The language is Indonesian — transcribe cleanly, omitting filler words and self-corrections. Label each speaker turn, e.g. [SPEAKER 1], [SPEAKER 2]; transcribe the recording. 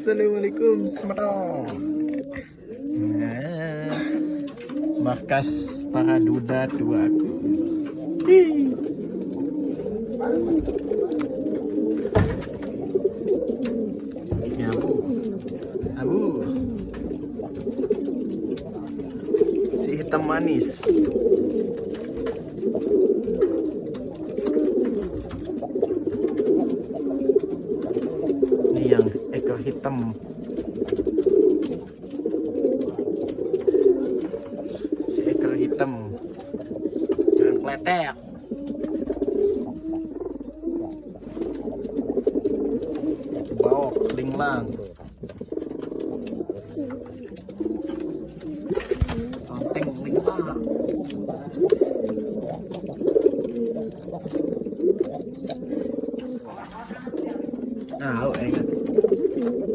[SPEAKER 1] Assalamualaikum sematong. Nah, markas para duda tuaku. Ya bu, abu, si hitam manis. Ini yang ekor hitam. Si ekor hitam. Jangan kletek. Bawa linglang. Penting linglang.